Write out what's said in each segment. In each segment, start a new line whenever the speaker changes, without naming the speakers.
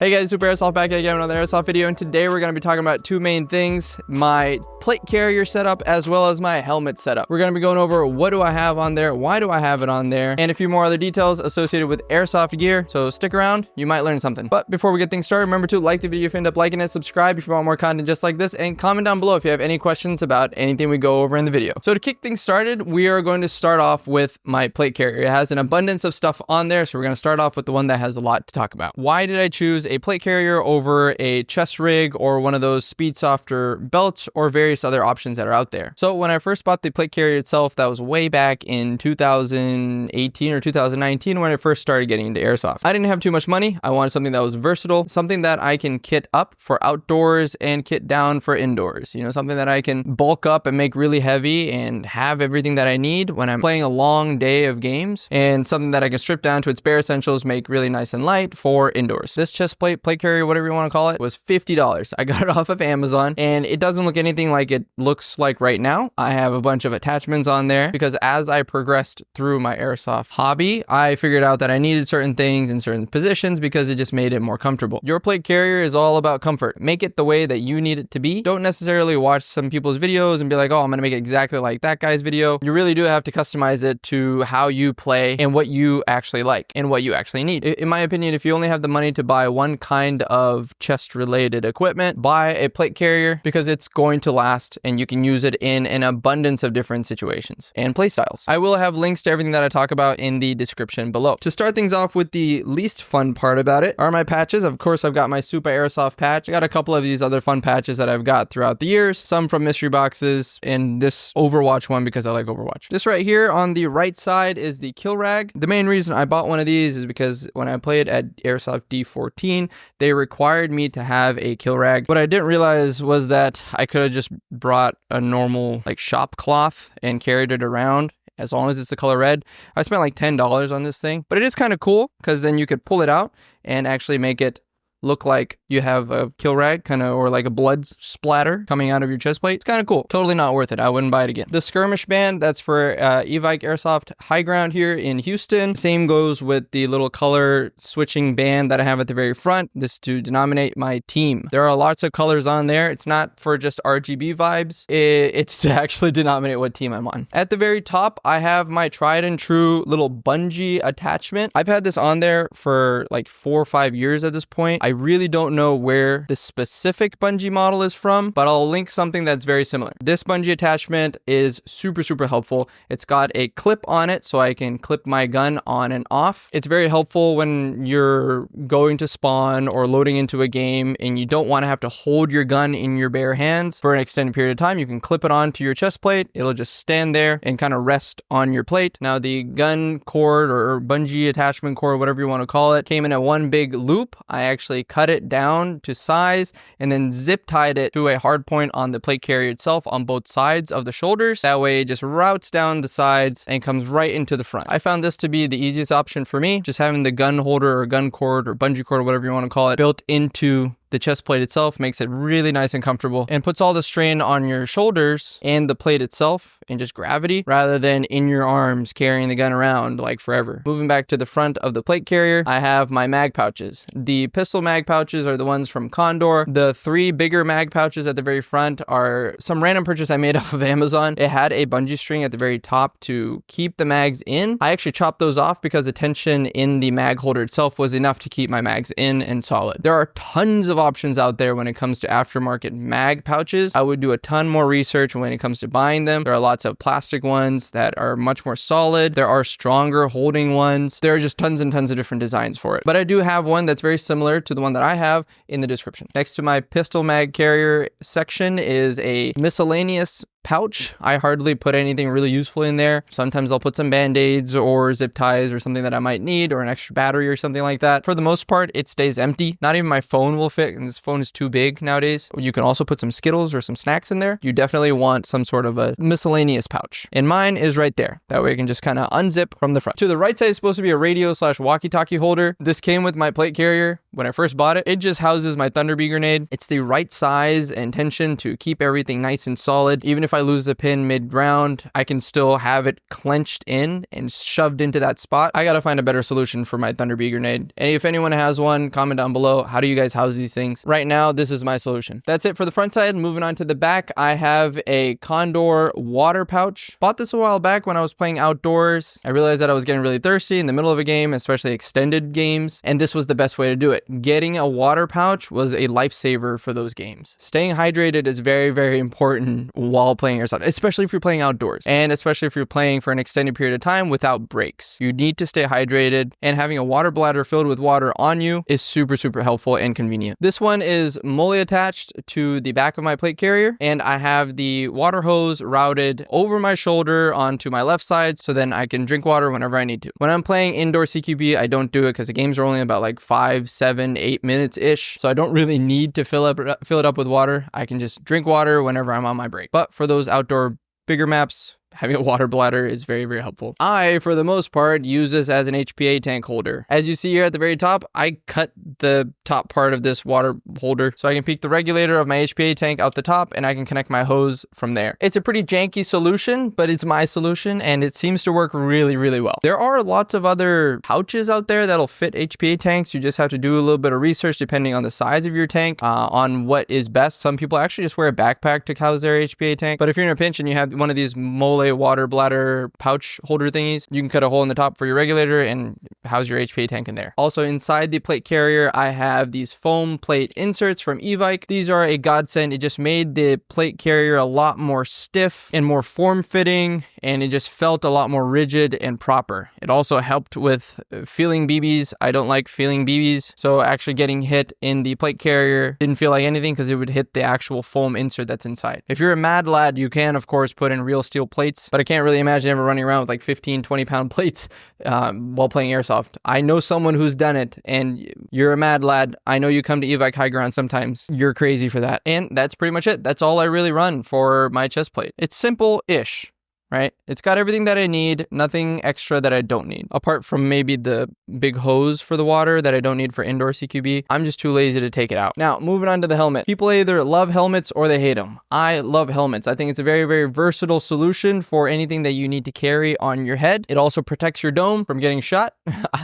Hey guys, Super Airsoft back again with another Airsoft video, and today we're going to be talking about two main things: my plate carrier setup as well as my helmet setup. We're going to be going over what do I have on there, why do I have it on there, and a few more other details associated with Airsoft gear, so stick around, you might learn something. But before we get things started, remember to like the video if you end up liking it, subscribe if you want more content just like this, and comment down below if you have any questions about anything we go over in the video. So to kick things started, we are going to start off with my plate carrier. It has an abundance of stuff on there, so we're going to start off with the one that has a lot to talk about. Why did I choose a plate carrier over a chest rig or one of those speed softer belts or various other options that are out there? So when I first bought the plate carrier itself, that was way back in 2018 or 2019 when I first started getting into Airsoft. I didn't have too much money. I wanted something that was versatile, something that I can kit up for outdoors and kit down for indoors. You know, something that I can bulk up and make really heavy and have everything that I need when I'm playing a long day of games, and something that I can strip down to its bare essentials, make really nice and light for indoors. This chest plate carrier, whatever you want to call it, was $50. I got it off of Amazon, and it doesn't look anything like it looks like right now. I have a bunch of attachments on there because as I progressed through my Airsoft hobby, I figured out that I needed certain things in certain positions because it just made it more comfortable. Your plate carrier is all about comfort. Make it the way that you need it to be. Don't necessarily watch some people's videos and be like, oh, I'm going to make it exactly like that guy's video. You really do have to customize it to how you play and what you actually like and what you actually need. In my opinion, if you only have the money to buy one kind of chest related equipment, buy a plate carrier because it's going to last and you can use it in an abundance of different situations and play styles. I will have links to everything that I talk about in the description below. To start things off with, the least fun part about it are my patches. Of course, I've got my Super Airsoft patch. I got a couple of these other fun patches that I've got throughout the years, some from mystery boxes, and this Overwatch one because I like Overwatch. This right here on the right side is the kill rag. The main reason I bought one of these is because when I played at Airsoft D14, they required me to have a kill rag. What I didn't realize was that I could have just brought a normal like shop cloth and carried it around as long as it's the color red. I spent like $10 on this thing, but it is kind of cool because then you could pull it out and actually make it look like you have a kill rag kind of, or like a blood splatter coming out of your chest plate. It's kind of cool. Totally not worth it. I wouldn't buy it again. The skirmish band, that's for Evike Airsoft HighGround here in Houston. Same goes with the little color switching band that I have at the very front. This to denominate my team. There are lots of colors on there. It's not for just RGB vibes. It's to actually denominate what team I'm on. At the very top, I have my tried and true little bungee attachment. I've had this on there for like 4 or 5 years at this point. I really don't know where the specific bungee model is from, but I'll link something that's very similar. This bungee attachment is super helpful. It's got a clip on it so I can clip my gun on and off. It's very helpful when you're going to spawn or loading into a game and you don't want to have to hold your gun in your bare hands for an extended period of time. You can clip it onto your chest plate. It'll just stand there and kind of rest on your plate. Now the gun cord or bungee attachment cord, whatever you want to call it, came in a one big loop. I actually cut it down to size and then zip tied it to a hard point on the plate carrier itself on both sides of the shoulders. That way it just routes down the sides and comes right into the front. I found this to be the easiest option for me, just having the gun holder or gun cord or bungee cord, whatever you want to call it, built into the chest plate itself. Makes it really nice and comfortable and puts all the strain on your shoulders and the plate itself and just gravity rather than in your arms carrying the gun around like forever. Moving back to the front of the plate carrier, I have my mag pouches. The pistol mag pouches are the ones from Condor. The 3 bigger mag pouches at the very front are some random purchase I made off of Amazon. It had a bungee string at the very top to keep the mags in. I actually chopped those off because the tension in the mag holder itself was enough to keep my mags in and solid. There are tons of options out there when it comes to aftermarket mag pouches. I would do a ton more research when it comes to buying them. There are lots of plastic ones that are much more solid. There are stronger holding ones. There are just tons and tons of different designs for it. But I do have one that's very similar to the one that I have in the description. Next to my pistol mag carrier section is a miscellaneous pouch. I hardly put anything really useful in there. Sometimes I'll put some band-aids or zip ties or something that I might need, or an extra battery or something like that. For the most part, it stays empty. Not even my phone will fit, and this phone is too big nowadays. You can also put some Skittles or some snacks in there. You definitely want some sort of a miscellaneous pouch. And mine is right there. That way I can just kind of unzip from the front. To the right side is supposed to be a radio / walkie-talkie holder. This came with my plate carrier. When I first bought it, it just houses my Thunder Bee grenade. It's the right size and tension to keep everything nice and solid. Even if I I lose the pin mid-round, I can still have it clenched in and shoved into that spot. I gotta find a better solution for my Thunder Bee grenade. And if anyone has one, comment down below. How do you guys house these things? Right now, this is my solution. That's it for the front side. Moving on to the back, I have a Condor water pouch. Bought this a while back when I was playing outdoors. I realized that I was getting really thirsty in the middle of a game, especially extended games, and this was the best way to do it. Getting a water pouch was a lifesaver for those games. Staying hydrated is very, very important while playing Airsoft, especially if you're playing outdoors, and especially if you're playing for an extended period of time without breaks. You need to stay hydrated, and having a water bladder filled with water on you is super, super helpful and convenient. This one is fully attached to the back of my plate carrier, and I have the water hose routed over my shoulder onto my left side, so then I can drink water whenever I need to. When I'm playing indoor CQB, I don't do it because the games are only about like 5, 7, 8 minutes ish, so I don't really need to fill it up with water. I can just drink water whenever I'm on my break. But for those outdoor bigger maps, having a water bladder is very, very helpful. I, for the most part, use this as an HPA tank holder. As you see here at the very top, I cut the top part of this water holder so I can peek the regulator of my HPA tank out the top, and I can connect my hose from there. It's a pretty janky solution, but it's my solution, and it seems to work really, really well. There are lots of other pouches out there that'll fit HPA tanks. You just have to do a little bit of research depending on the size of your tank, on what is best. Some people actually just wear a backpack to house their HPA tank, but if you're in a pinch and you have one of these mole water bladder pouch holder thingies, you can cut a hole in the top for your regulator and house your HPA tank in there. Also, inside the plate carrier, I have these foam plate inserts from Evike. These are a godsend. It just made the plate carrier a lot more stiff and more form-fitting, and it just felt a lot more rigid and proper. It also helped with feeling BBs. I don't like feeling BBs, so actually getting hit in the plate carrier didn't feel like anything because it would hit the actual foam insert that's inside. If you're a mad lad, you can, of course, put in real steel plates, but I can't really imagine ever running around with like 15, 20 pound plates while playing Airsoft. I know someone who's done it, and you're a mad lad. I know you come to Evike HighGround sometimes. You're crazy for that. And that's pretty much it. That's all I really run for my chest plate. It's simple-ish, right? It's got everything that I need, nothing extra that I don't need. Apart from maybe the big hose for the water that I don't need for indoor CQB. I'm just too lazy to take it out. Now, moving on to the helmet. People either love helmets or they hate them. I love helmets. I think it's a very, very versatile solution for anything that you need to carry on your head. It also protects your dome from getting shot.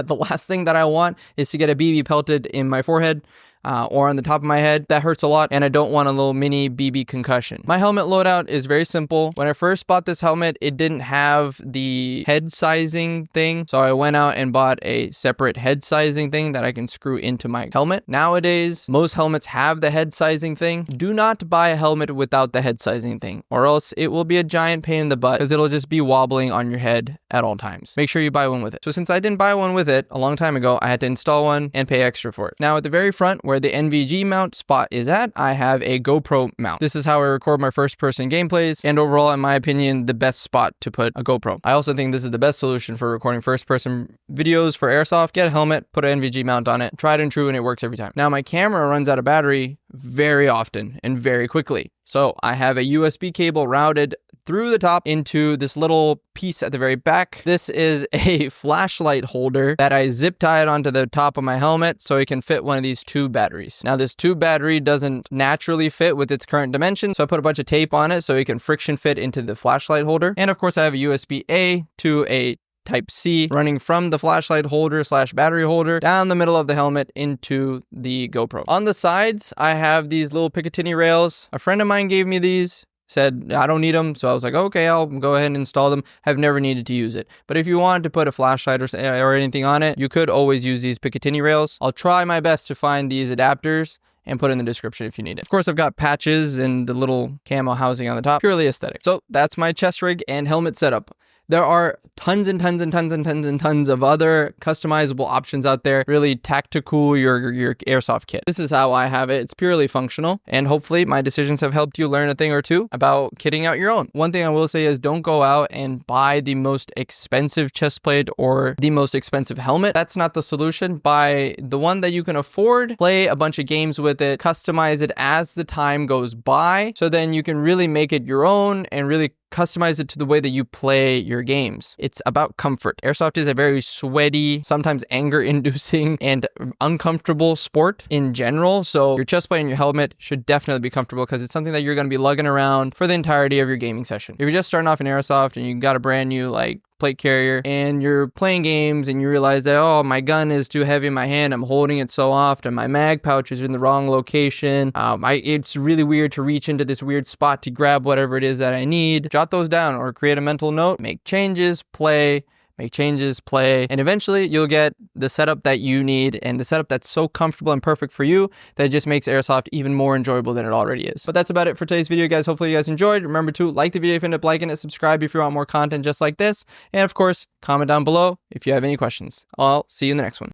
The last thing that I want is to get a BB pelted in my forehead. Or on the top of my head. That hurts a lot, and I don't want a little mini BB concussion. My helmet loadout is very simple. When I first bought this helmet, it didn't have the head sizing thing, so I went out and bought a separate head sizing thing that I can screw into my helmet. Nowadays, most helmets have the head sizing thing. Do not buy a helmet without the head sizing thing, or else it will be a giant pain in the butt because it'll just be wobbling on your head at all times. Make sure you buy one with it. So since I didn't buy one with it a long time ago, I had to install one and pay extra for it. Now at the very front, where the NVG mount spot is at, I have a GoPro mount. This is how I record my first person gameplays, and overall, in my opinion, the best spot to put a GoPro. I also think this is the best solution for recording first person videos for Airsoft. Get a helmet, put an NVG mount on it, tried and true, and it works every time. Now my camera runs out of battery very often and very quickly. So I have a USB cable routed through the top into this little piece at the very back. This is a flashlight holder that I zip tied onto the top of my helmet so it can fit one of these tube batteries. Now this tube battery doesn't naturally fit with its current dimension, so I put a bunch of tape on it so it can friction fit into the flashlight holder. And of course I have a USB-A to a Type-C running from the flashlight holder slash battery holder down the middle of the helmet into the GoPro. On the sides, I have these little Picatinny rails. A friend of mine gave me these, said I don't need them, so I was like, okay, I'll go ahead and install them. I've never needed to use it. But if you wanted to put a flashlight or anything on it, you could always use these Picatinny rails. I'll try my best to find these adapters and put in the description if you need it. Of course, I've got patches and the little camo housing on the top, purely aesthetic. So that's my chest rig and helmet setup. There are tons and tons and tons and tons and tons of other customizable options out there. Really tactical your Airsoft kit. This is how I have it. It's purely functional, and hopefully my decisions have helped you learn a thing or two about kitting out your own. One thing I will say is don't go out and buy the most expensive chest plate or the most expensive helmet. That's not the solution. Buy the one that you can afford, play a bunch of games with it, customize it as the time goes by, so then you can really make it your own and really customize it to the way that you play your games. It's about comfort. Airsoft is a very sweaty, sometimes anger-inducing and uncomfortable sport in general. So your chest plate and your helmet should definitely be comfortable because it's something that you're going to be lugging around for the entirety of your gaming session. If you're just starting off in Airsoft and you got a brand new plate carrier and you're playing games and you realize that, oh, my gun is too heavy in my hand, I'm holding it so often, my mag pouch is in the wrong location, it's really weird to reach into this weird spot to grab whatever it is that I need, jot those down or create a mental note, make changes, play, and eventually you'll get the setup that you need and the setup that's so comfortable and perfect for you that it just makes Airsoft even more enjoyable than it already is. But that's about it for today's video, guys. Hopefully you guys enjoyed. Remember to like the video if you end up liking it, subscribe if you want more content just like this, and of course, comment down below if you have any questions. I'll see you in the next one.